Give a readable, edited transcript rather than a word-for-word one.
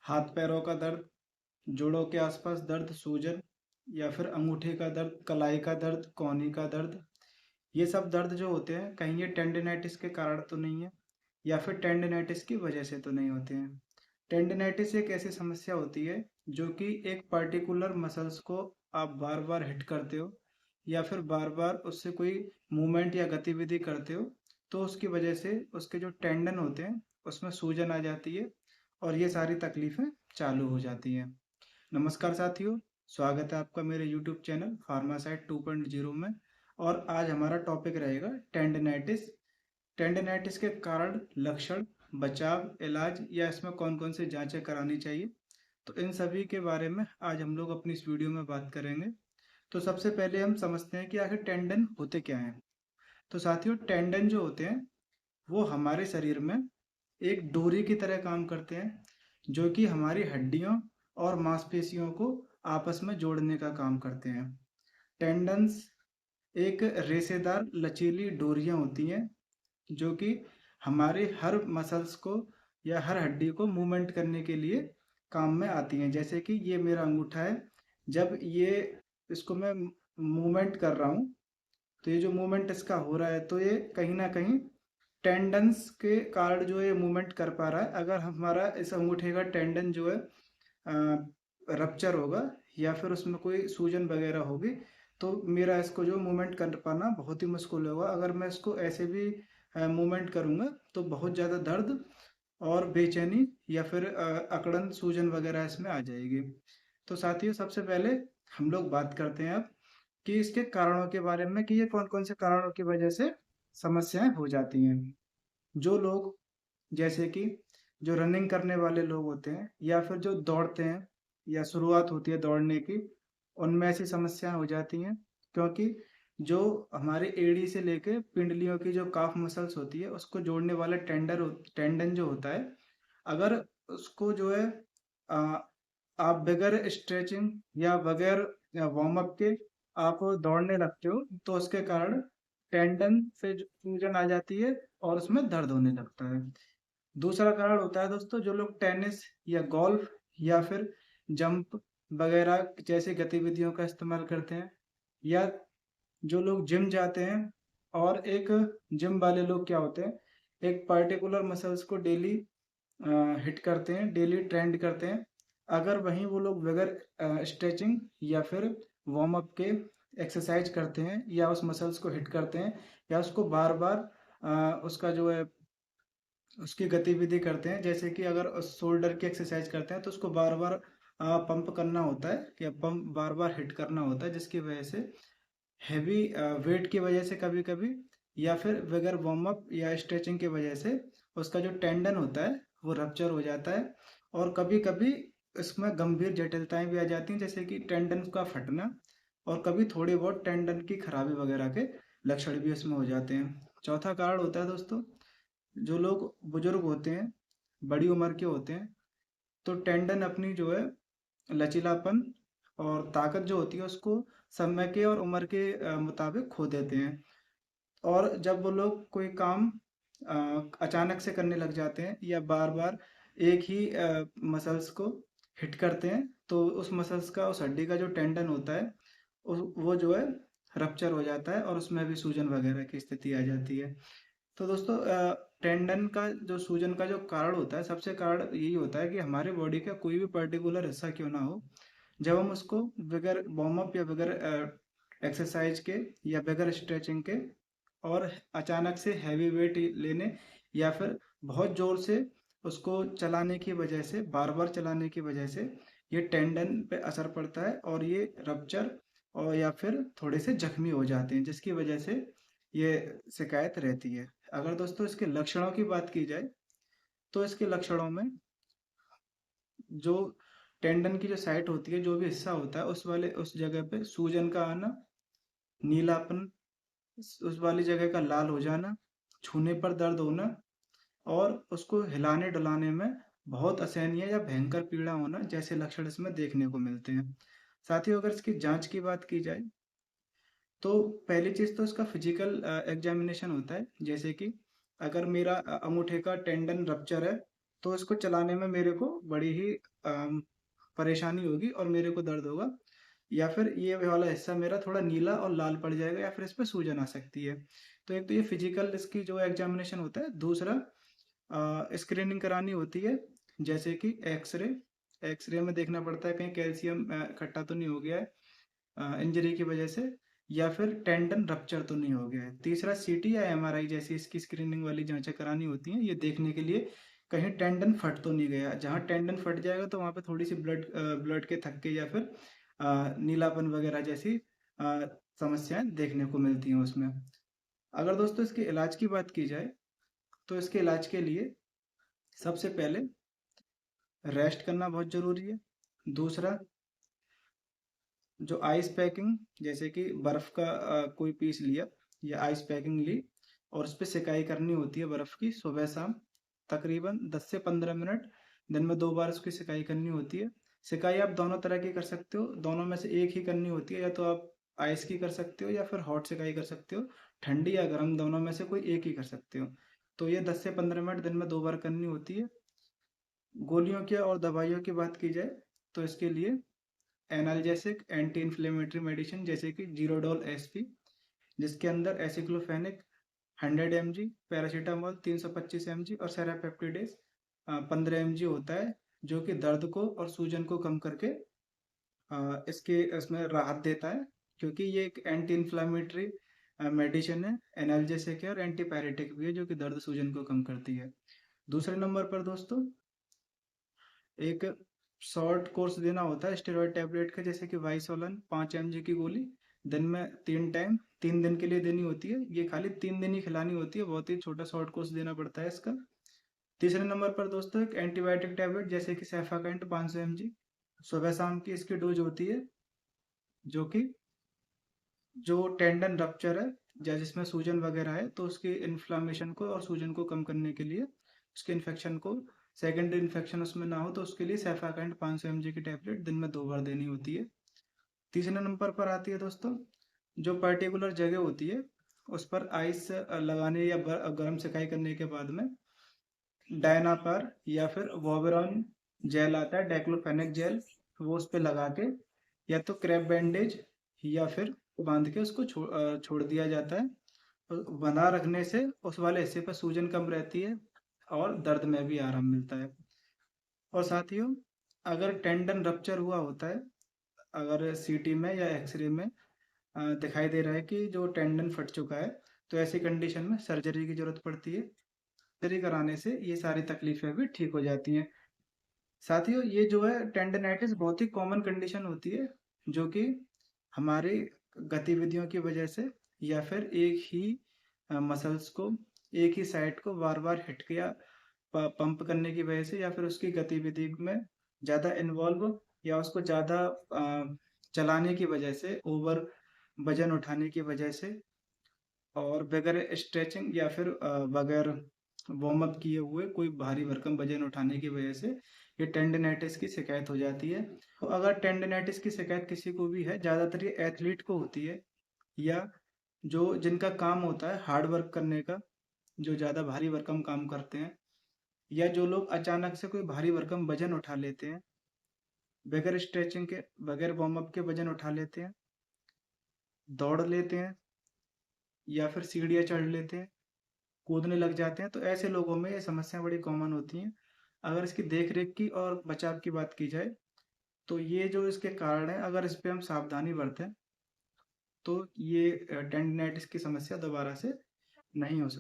हाथ पैरों का दर्द, जोड़ों के आसपास दर्द, सूजन, या फिर अंगूठे का दर्द, कलाई का दर्द, कोहनी का दर्द। ये सब दर्द जो होते हैं कहीं ये टेंडिनाइटिस के कारण तो नहीं है, या फिर टेंडिनाइटिस की वजह से तो नहीं होते हैं। टेंडिनाइटिस एक ऐसी समस्या होती है जो कि एक पर्टिकुलर मसल्स को आप बार बार हिट करते हो, या फिर बार बार उससे कोई मूवमेंट या गतिविधि करते हो, तो उसकी वजह से उसके जो टेंडन होते हैं उसमें सूजन आ जाती है और ये सारी तकलीफें चालू हो जाती हैं। नमस्कार साथियों, स्वागत है आपका मेरे YouTube चैनल फार्मासाइट 2.0 में। और आज हमारा टॉपिक रहेगा टेंडिनाइटिस। टेंडिनाइटिस के कारण, लक्षण, बचाव, इलाज या इसमें कौन कौन सी जांचें करानी चाहिए, तो इन सभी के बारे में आज हम लोग अपनी इस वीडियो में बात करेंगे। तो सबसे पहले हम समझते हैं कि आखिर टेंडन होते क्या हैं। तो साथियों, टेंडन जो होते हैं वो हमारे शरीर में एक डोरी की तरह काम करते हैं, जो कि हमारी हड्डियों और मांसपेशियों को आपस में जोड़ने का काम करते हैं। टेंडन्स एक रेशेदार लचीली डोरियां होती हैं जो कि हमारे हर मसल्स को या हर हड्डी को मूवमेंट करने के लिए काम में आती हैं। जैसे कि ये मेरा अंगूठा है, जब ये इसको मैं मूवमेंट कर रहा हूँ, तो ये जो मूवमेंट इसका हो रहा है तो ये कहीं ना कहीं टेंडन्स के कारण जो ये मूवमेंट कर पा रहा है। अगर हमारा इस अंगूठे का टेंडन जो है रप्चर होगा या फिर उसमें कोई सूजन वगैरह होगी, तो मेरा इसको जो मूवमेंट कर पाना बहुत ही मुश्किल होगा। अगर मैं इसको ऐसे भी मूवमेंट करूंगा तो बहुत ज़्यादा दर्द और बेचैनी या फिर अकड़न, सूजन वगैरह इसमें आ जाएगी। तो साथियों, सबसे पहले हम लोग बात करते हैं अब कि इसके कारणों के बारे में, कि ये कौन कौन से कारणों की वजह से समस्याएं हो जाती हैं। जो लोग, जैसे कि जो रनिंग करने वाले लोग होते हैं या फिर जो दौड़ते हैं या शुरुआत होती है दौड़ने की, उनमें ऐसी समस्याएं हो जाती हैं, क्योंकि जो हमारे एड़ी से लेके पिंडलियों की जो काफ मसल्स होती है उसको जोड़ने वाला टेंडन जो होता है, अगर उसको जो है आ, आप बगैर स्ट्रेचिंग या बगैर वार्म अप के आप दौड़ने लगते हो, तो उसके कारण टेंडन से सूजन आ जाती है और उसमें दर्द होने लगता है। दूसरा कारण होता है दोस्तों, जो लोग टेनिस या गोल्फ या फिर जंप वगैरह जैसी गतिविधियों का इस्तेमाल करते हैं, या जो लोग जिम जाते हैं। और एक जिम वाले लोग क्या होते हैं, एक पर्टिकुलर मसल्स को डेली हिट करते हैं, डेली ट्रेंड करते हैं। अगर वहीं वो लोग बगैर स्ट्रेचिंग या फिर वार्म अप के एक्सरसाइज करते हैं या उस मसल्स को हिट करते हैं या उसको बार बार उसका जो है उसकी गतिविधि करते हैं, जैसे कि अगर शोल्डर की एक्सरसाइज करते हैं तो उसको बार बार पंप करना होता है या पंप बार बार हिट करना होता है, जिसकी वजह से हैवी वेट की वजह से कभी कभी, या फिर बगैर वार्म अप या स्ट्रेचिंग की वजह से उसका जो टेंडन होता है वो रप्चर हो जाता है। और कभी कभी इसमें गंभीर जटिलताएं भी आ जाती हैं, जैसे कि टेंडन का फटना, और कभी थोड़ी बहुत टेंडन की खराबी वगैरह के लक्षण भी इसमें हो जाते हैं। चौथा कारण होता है दोस्तों, जो लोग बुजुर्ग होते हैं, बड़ी उम्र के होते हैं, तो टेंडन अपनी जो है लचीलापन और ताकत जो होती है उसको समय के और उम्र के मुताबिक खो देते हैं। और जब वो लोग कोई काम अचानक से करने लग जाते हैं या बार बार एक ही मसल्स को हिट करते हैं, तो उस मसल्स का, उस हड्डी का जो टेंडन होता है वो जो है रप्चर हो जाता है और उसमें भी सूजन वगैरह की स्थिति आ जाती है। तो दोस्तों, टेंडन का जो सूजन का जो कारण होता है, सबसे कारण यही होता है कि हमारे बॉडी का कोई भी पर्टिकुलर हिस्सा क्यों ना हो, जब हम उसको बगैर वार्म अप या बगैर एक्सरसाइज के या बगैर स्ट्रेचिंग के और अचानक से हैवी वेट लेने या फिर बहुत जोर से उसको चलाने की वजह से, बार बार चलाने की वजह से ये टेंडन पे असर पड़ता है और ये रप्चर और या फिर थोड़े से जख्मी हो जाते हैं, जिसकी वजह से ये शिकायत रहती है। अगर दोस्तों इसके लक्षणों की बात की जाए, तो इसके लक्षणों में जो टेंडन की जो साइट होती है, जो भी हिस्सा होता है, उस जगह पे सूजन का आना, नीलापन, उस वाली जगह का लाल हो जाना, छूने पर दर्द होना, और उसको हिलाने डुलाने में बहुत असहनीय या भयंकर पीड़ा होना, जैसे लक्षण इसमें देखने को मिलते हैं। साथियों, अगर इसकी जांच की बात की जाए, तो पहली चीज़ तो इसका फिजिकल एग्जामिनेशन होता है। जैसे कि अगर मेरा अंगूठे का टेंडन रप्चर है, तो इसको चलाने में मेरे को बड़ी ही परेशानी होगी और मेरे को दर्द होगा, या फिर ये वाला हिस्सा मेरा थोड़ा नीला और लाल पड़ जाएगा, या फिर इस पे सूजन आ सकती है। तो एक तो ये फिजिकल इसकी जो एग्जामिनेशन होता है, दूसरा स्क्रीनिंग करानी होती है, जैसे कि एक्सरे। एक्सरे में देखना पड़ता है कहीं कैल्शियम इकट्ठा तो नहीं हो गया है इंजरी की वजह से, या फिर टेंडन रप्चर तो नहीं हो गया है। तीसरा सीटी या एमआरआई जैसी इसकी स्क्रीनिंग वाली जांचें करानी होती हैं, ये देखने के लिए कहीं टेंडन फट तो नहीं गया। जहाँ टेंडन फट जाएगा तो वहाँ पे थोड़ी सी ब्लड के थक्के या फिर नीलापन वगैरह जैसी समस्याएं देखने को मिलती हैं उसमें। अगर दोस्तों इसके इलाज की बात की जाए, तो इसके इलाज के लिए सबसे पहले रेस्ट करना बहुत ज़रूरी है। दूसरा, जो आइस पैकिंग, जैसे कि बर्फ़ का कोई पीस लिया या आइस पैकिंग ली और उस पे सिकाई करनी होती है बर्फ़ की, सुबह शाम तकरीबन 10 से 15 मिनट, दिन में 2 बार उसकी सिकाई करनी होती है। सिकाई आप दोनों तरह की कर सकते हो, दोनों में से एक ही करनी होती है, या तो आप आइस की कर सकते हो या फिर हॉट सिकाई कर सकते हो। ठंडी या गर्म दोनों में से कोई एक ही कर सकते हो। तो ये 10 से 15 मिनट दिन में 2 बार करनी होती है। गोलियों की और दवाइयों की बात की जाए, तो इसके लिए एनाल्जेसिक एंटी इन्फ्लेमेटरी मेडिसिन जैसे कि जीरोडोल एसपी, जिसके अंदर एसिक्लोफेनिक 100 mg, पैरासीटामोल 325 mg और सेरापेप्टिडेस 15 mg होता है, जो कि दर्द को और सूजन को कम करके इसके इसमें राहत देता है, क्योंकि ये एक एंटी इन्फ्लामेटरी मेडिसिन है, एनाल्जेसिक है और एंटीपायरेटिक भी है, जो कि दर्द सूजन को कम करती है। दूसरे नंबर पर दोस्तों, एक शॉर्ट कोर्स देना होता है स्टेरॉयड टैबलेट का, जैसे कि वाइसोलन 5 mg की गोली दिन में 3 टाइम 3 दिन के लिए देनी होती है। ये खाली 3 दिन ही खिलानी होती है, बहुत ही छोटा शॉर्ट कोर्स देना पड़ता है इसका। तीसरे नंबर पर दोस्तों, एक एंटीबायोटिक टैबलेट जैसे कि सेफाकेंट 500 mg, सुबह शाम की इसकी डोज होती है, जो कि जो टेंडन रप्चर है या जिसमें सूजन वगैरह है, तो उसकी इन्फ्लामेशन को और सूजन को कम करने के लिए, उसके इन्फेक्शन को, सेकेंडरी इन्फेक्शन उसमें ना हो, तो उसके लिए सेफाकेंट 500 mg की टैबलेट दिन में 2 बार देनी होती है। तीसरे नंबर पर आती है दोस्तों, जो पर्टिकुलर जगह होती है उस पर आइस लगाने या गर्म सिकाई करने के बाद में डायनापार या फिर वोबेरॉन जेल आता है, डाइक्लोफेनेक जेल, वो उस पे लगा के या तो क्रैप बैंडेज या फिर बांध के उसको छोड़ दिया जाता है। और बना रखने से उस वाले हिस्से पर सूजन कम रहती है और दर्द में भी आराम मिलता है। और साथियों, अगर टेंडन रप्चर हुआ होता है, अगर सीटी में या एक्सरे में दिखाई दे रहा है कि जो टेंडन फट चुका है, तो ऐसी कंडीशन में सर्जरी की जरूरत पड़ती है। सर्जरी कराने से ये सारी तकलीफें भी ठीक हो जाती हैं। साथियों, ये जो है टेंडनाइटिस बहुत ही कॉमन कंडीशन होती है, जो कि हमारी गतिविधियों की वजह से या फिर एक ही मसल्स को, एक ही साइड को बार बार हिट किया पंप करने की वजह से, या फिर उसकी गतिविधि में ज़्यादा इन्वॉल्व, या उसको ज़्यादा चलाने की वजह से, ओवर वजन उठाने की वजह से, और बगैर स्ट्रेचिंग या फिर बगैर वार्म अप किए हुए कोई भारी भरकम वजन उठाने की वजह से ये टेंडनाइटिस की शिकायत हो जाती है। तो अगर टेंडनाइटिस की शिकायत किसी को भी है, ज़्यादातर ये एथलीट को होती है, या जो जिनका काम होता है हार्ड वर्क करने का, जो ज़्यादा भारी भरकम काम करते हैं, या जो लोग अचानक से कोई भारी भरकम वजन उठा लेते हैं, बगैर स्ट्रेचिंग के, बगैर वार्म अप के वजन उठा लेते हैं, दौड़ लेते हैं या फिर सीढ़ियाँ चढ़ लेते हैं, कूदने लग जाते हैं, तो ऐसे लोगों में ये समस्याएं बड़ी कॉमन होती हैं। अगर इसकी देख रेख की और बचाव की बात की जाए, तो ये जो इसके कारण है, अगर इस पे हम सावधानी बरतें, तो ये टेंडिनाइटिस की समस्या दोबारा से नहीं हो सकती।